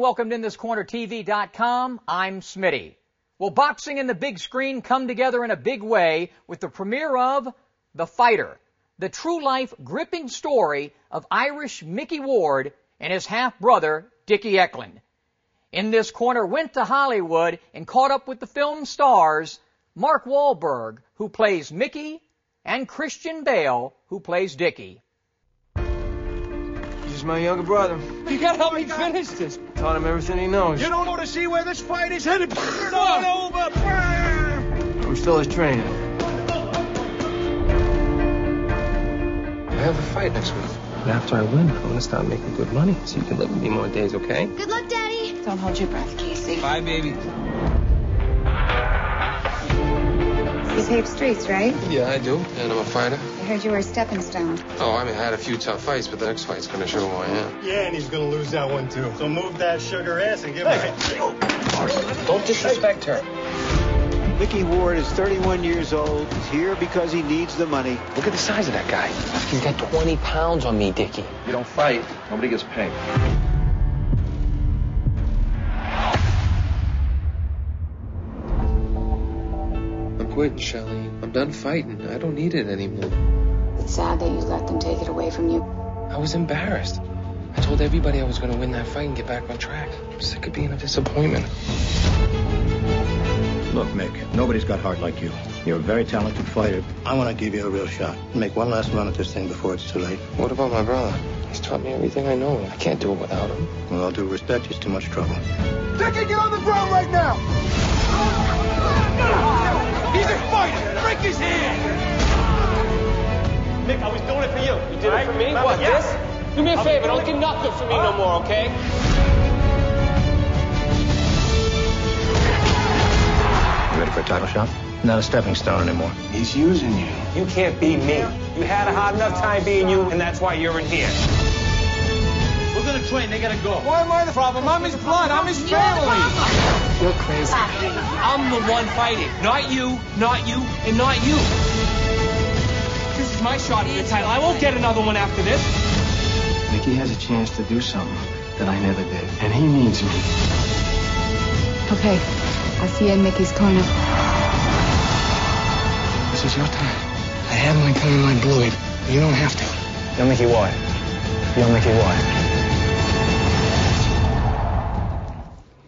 welcome to InThisCornerTV.com. I'm Smitty. Well, boxing and the big screen come together in a big way with the premiere of The Fighter, the true-life, gripping story of Irish Micky Ward and his half-brother, Dicky Ecklund. In This Corner went to Hollywood and caught up with the film stars Mark Wahlberg, who plays Mickey, and Christian Bale, who plays Dicky. He's my younger brother. You gotta help me finish this. Taught him everything he knows. You don't want to see where this fight is headed. Start over. I'm still his trainer. I have a fight next week. But after I win, I'm gonna start making good money so you can live with me more days, okay? Good luck, Daddy. Don't hold your breath, Casey. Bye, baby. You paved streets, right? Yeah, I do. And I'm a fighter. I heard you were a stepping stone. Oh, I mean, I had a few tough fights, but the next fight's gonna show who I am. Yeah, and he's gonna lose that one, too. So move that sugar ass and give him a... Don't disrespect her. Micky Ward is 31 years old. He's here because he needs the money. Look at the size of that guy. He's got 20 pounds on me, Dicky. You don't fight, nobody gets paid. I'm quitting, Shelly. I'm done fighting. I don't need it anymore. It's sad that you let them take it away from you. I was embarrassed. I told everybody I was going to win that fight and get back on track. I'm sick of being a disappointment. Look, Mick, nobody's got heart like you. You're a very talented fighter. I want to give you a real shot. Make one last run at this thing before it's too late. What about my brother? He's taught me everything I know. I can't do it without him. With all due respect, he's too much trouble. Dicky, get on the ground right now. He's a fighter. Break his hand. Mick, I was doing it for you. You did it for me? What, this? Do me a favor. Don't get nothing for me no more, okay? You ready for a title shot? Not a stepping stone anymore. He's using you. You can't be me. You had a hard enough time being you, and that's why you're in here. We're gonna train. They gotta go. Why am I the problem? I'm his blood. I'm his family. You're crazy. I'm the one fighting. Not you, and not you. This is my shot at the title. I won't get another one after this. Mickey has a chance to do something that I never did, and he needs me. Okay. I'll see you in Mickey's corner. This is your time. I have my time and I blew it. You don't have to. You're Micky Ward. You're Micky Ward.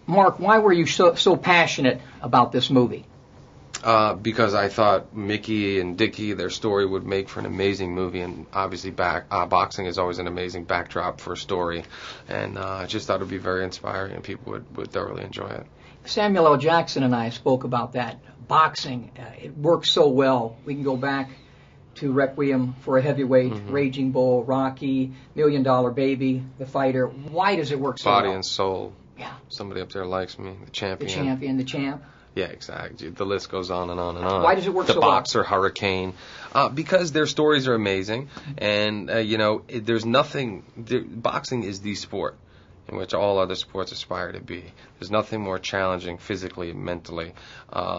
Mark, why were you so passionate about this movie? Because I thought Mickey and Dicky, their story would make for an amazing movie, and obviously boxing is always an amazing backdrop for a story, and I just thought it would be very inspiring and people would thoroughly enjoy it. Samuel L. Jackson and I spoke about that. Boxing, it works so well. We can go back to Requiem for a Heavyweight, Raging Bull, Rocky, $1 Million Baby, The Fighter. Why does it work so well? Body and soul. Yeah. Somebody up there likes me. The champion. The champ. Yeah, exactly. The list goes on and on and on. Why does it work so well? The Boxer, Hurricane. Because their stories are amazing. And, there's nothing... boxing is the sport in which all other sports aspire to be. There's nothing more challenging physically and mentally.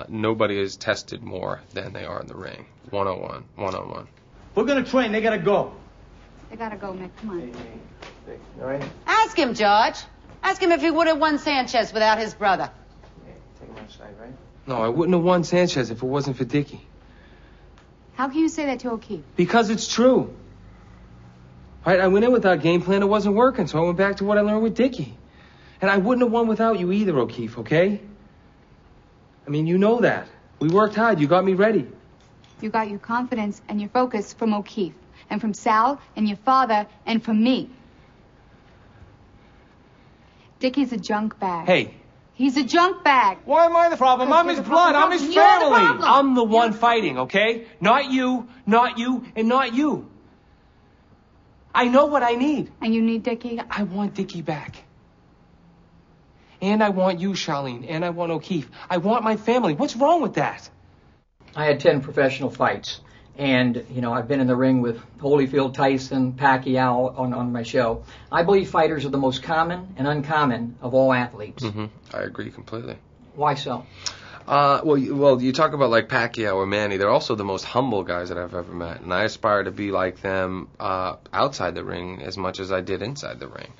Nobody is tested more than they are in the ring. 101. We're gonna train. They gotta go. They gotta go, Mick. Come on. All right? Ask him, George. Ask him if he would have won Sanchez without his brother. Take my side, right? No, I wouldn't have won Sanchez if it wasn't for Dicky. How can you say that to O'Keefe? Because it's true. Right, I went in with our game plan. It wasn't working, so I went back to what I learned with Dicky. And I wouldn't have won without you either, O'Keefe, okay? I mean, you know that. We worked hard. You got me ready. You got your confidence and your focus from O'Keefe, and from Sal, and your father, and from me. Dicky's a junk bag. Hey. He's a junk bag. Why am I the problem? I'm his blood. I'm his You're the family. problem. I'm the one fighting, okay? Not you, and not you. I know what I need. And you need Dicky? I want Dicky back. And I want you, Charlene. And I want O'Keefe. I want my family. What's wrong with that? I had 10 professional fights. And, I've been in the ring with Holyfield, Tyson, Pacquiao on my show. I believe fighters are the most common and uncommon of all athletes. I agree completely. Why so? Well, you talk about like Pacquiao or Manny. They're also the most humble guys that I've ever met. And I aspire to be like them outside the ring as much as I did inside the ring.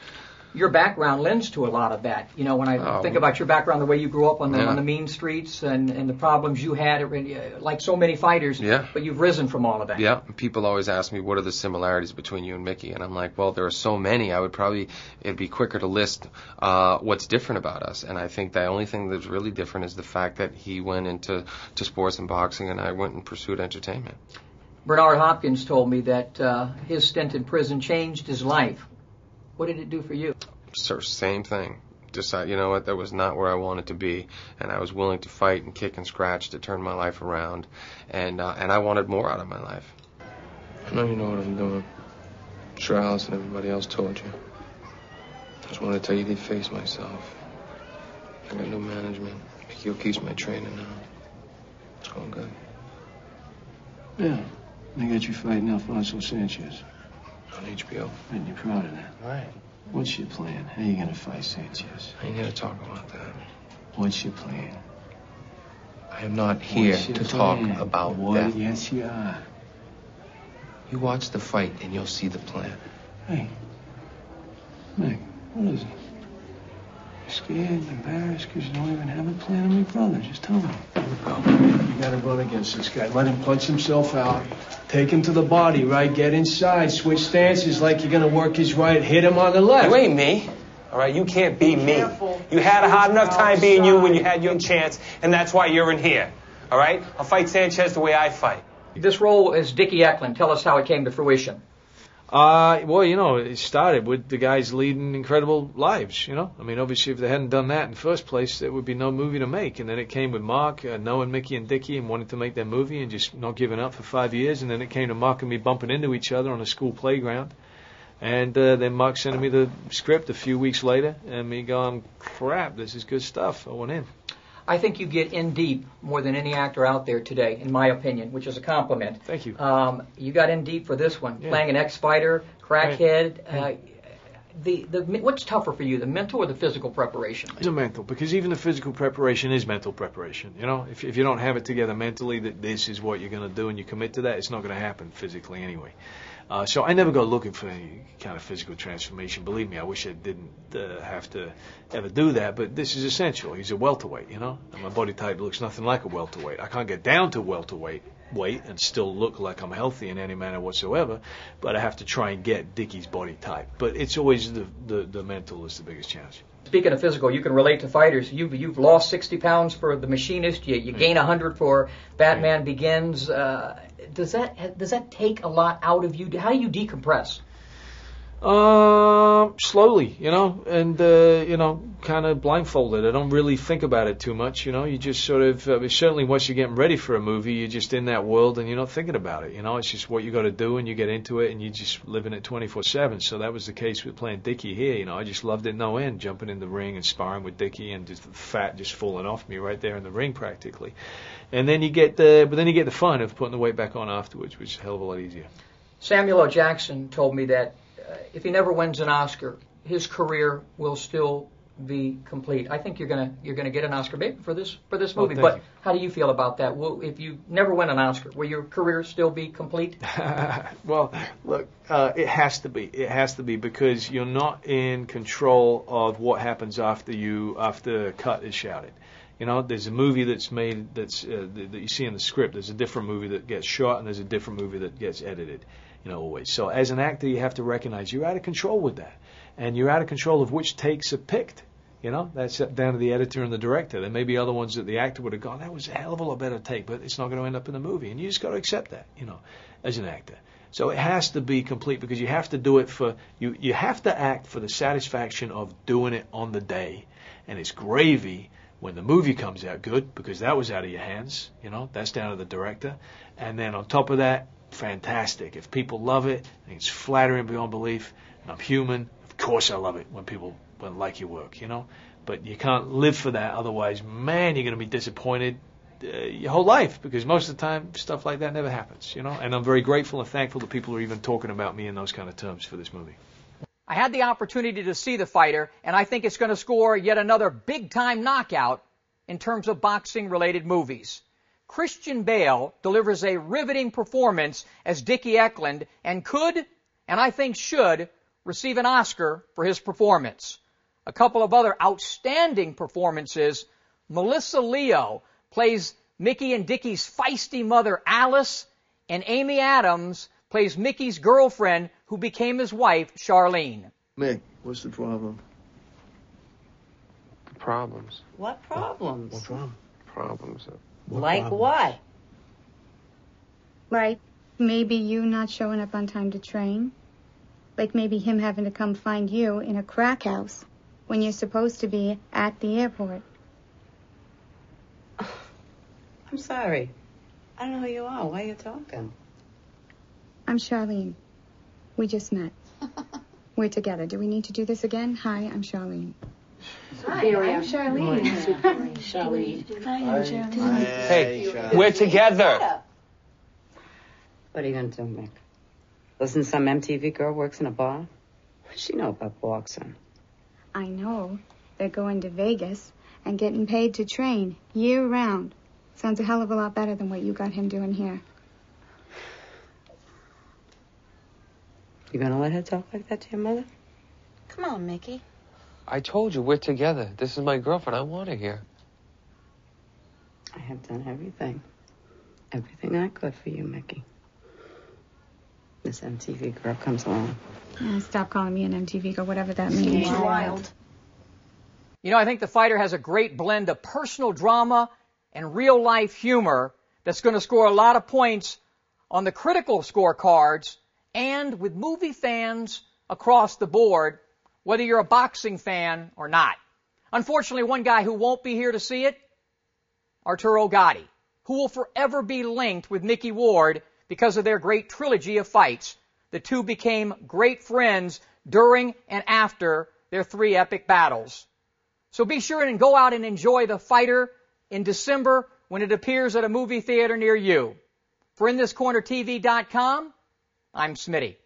your background lends to a lot of that. You know, when I think about your background, the way you grew up on the mean streets and the problems you had, like so many fighters, but you've risen from all of that. Yeah, people always ask me, what are the similarities between you and Mickey? And I'm like, well, there are so many. It'd be quicker to list what's different about us. And I think the only thing that's really different is the fact that he went into sports and boxing, and I went and pursued entertainment. Bernard Hopkins told me that his stint in prison changed his life. What did it do for you? Same thing. Decide, you know what, that was not where I wanted to be, and I was willing to fight and kick and scratch to turn my life around, and I wanted more out of my life. I know you know what I'm doing. I'm sure Alice and everybody else told you. I just wanted to tell you to face myself. I got new management. Mickey keeps my training now. It's going good. Yeah, they got you fighting Alfonso Sanchez. On HBO. And you're proud of that. Right. What's your plan? How are you going to fight Sanchez? I ain't here to talk about that. What's your plan? I am not here to talk about that. Yes, you are. You watch the fight and you'll see the plan. Hey, Mick, what is it? You're scared, embarrassed because you don't even have a plan on your brother. Just tell me. You got to run against this guy. Let him punch himself out. Take him to the body, right? Get inside. Switch stances like you're going to work his right. Hit him on the left. You ain't me. All right, you can't be me. You had a hard enough time being you when you had your chance, and that's why you're in here. All right? I'll fight Sanchez the way I fight. This role as Dicky Ecklund, tell us how it came to fruition. Well, you know, it started with the guys leading incredible lives, you know. I mean, obviously, if they hadn't done that in the first place, there would be no movie to make. And then it came with Mark, knowing Mickey and Dicky and wanting to make their movie and just not giving up for 5 years. And then it came to Mark and me bumping into each other on a school playground. And then Mark sending me the script a few weeks later, and me going, crap, this is good stuff. I went in. I think you get in deep more than any actor out there today, in my opinion, which is a compliment. Thank you. You got in deep for this one, playing an ex-fighter, crackhead. Right. What's tougher for you, the mental or the physical preparation? It's a mental, because even the physical preparation is mental preparation. You know, if you don't have it together mentally that this is what you're going to do and you commit to that, it's not going to happen physically anyway. So I never go looking for any kind of physical transformation. Believe me, I wish I didn't have to ever do that, but this is essential. He's a welterweight, you know, and my body type looks nothing like a welterweight. I can't get down to welterweight weight and still look like I'm healthy in any manner whatsoever, but I have to try and get Dicky's body type. But it's always the mental is the biggest challenge. Speaking of physical, you can relate to fighters. You've lost 60 pounds for The Machinist. You gain 100 for Batman Begins. Does that take a lot out of you? How do you decompress? Slowly, you know, and, you know, kind of blindfolded. I don't really think about it too much, you know. You just sort of, certainly once you're getting ready for a movie, you're just in that world and you're not thinking about it, you know. It's just what you got to do and you get into it and you just live in it 24/7. So that was the case with playing Dicky here, you know. I just loved it no end, jumping in the ring and sparring with Dicky and just the fat just falling off me right there in the ring practically. And then you get the fun of putting the weight back on afterwards, which is a hell of a lot easier. Samuel L. Jackson told me that if he never wins an Oscar, his career will still be complete. I think you're gonna get an Oscar maybe for this movie. But how do you feel about that? If you never win an Oscar, will your career still be complete? Well, look, it has to be. It has to be, because you're not in control of what happens after cut is shouted. You know, there's a movie that's made that you see in the script. There's a different movie that gets shot, and there's a different movie that gets edited. You know, always. So as an actor, you have to recognize you're out of control with that, and you're out of control of which takes are picked. You know, that's down to the editor and the director. There may be other ones that the actor would have gone, that was a hell of a lot better take, but it's not going to end up in the movie, and you just got to accept that. You know, as an actor. So it has to be complete, because you have to do it for you. You have to act for the satisfaction of doing it on the day, and it's gravy when the movie comes out good, because that was out of your hands. You know, that's down to the director, and then on top of that, fantastic. If people love it, I think it's flattering beyond belief, and I'm human. Of course I love it when people like your work, you know. But you can't live for that, otherwise, man, you're going to be disappointed your whole life, because most of the time stuff like that never happens, you know. And I'm very grateful and thankful that people are even talking about me in those kind of terms for this movie. I had the opportunity to see The Fighter, and I think it's going to score yet another big-time knockout in terms of boxing-related movies. Christian Bale delivers a riveting performance as Dicky Ecklund and could, and I think should, receive an Oscar for his performance. A couple of other outstanding performances. Melissa Leo plays Mickey and Dicky's feisty mother, Alice, and Amy Adams plays Mickey's girlfriend, who became his wife, Charlene. Mick, what's the problem? Problems. What problems? What's wrong? Problems. Like what? Like maybe you not showing up on time to train. Like maybe him having to come find you in a crack house when you're supposed to be at the airport. I'm sorry. I don't know who you are. Why are you talking? I'm Charlene. We just met. We're together. Do we need to do this again? Hi, I'm Charlene. Hi, I'm Charlene. Charlene. Hey, we're together. What are you going to do, Mick? Listen, some MTV girl works in a bar? What does she know about boxing? I know. They're going to Vegas and getting paid to train year-round. Sounds a hell of a lot better than what you got him doing here. You going to let her talk like that to your mother? Come on, Mickey. I told you, we're together. This is my girlfriend. I want her here. I have done everything. Everything I could for you, Mickey. This MTV girl comes along. Stop calling me an MTV girl, whatever that means. Wild. You know, I think The Fighter has a great blend of personal drama and real-life humor that's going to score a lot of points on the critical scorecards and with movie fans across the board, whether you're a boxing fan or not. Unfortunately, one guy who won't be here to see it, Arturo Gatti, who will forever be linked with Micky Ward because of their great trilogy of fights. The two became great friends during and after their 3 epic battles. So be sure and go out and enjoy The Fighter in December when it appears at a movie theater near you. For InThisCornerTV.com, I'm Smitty.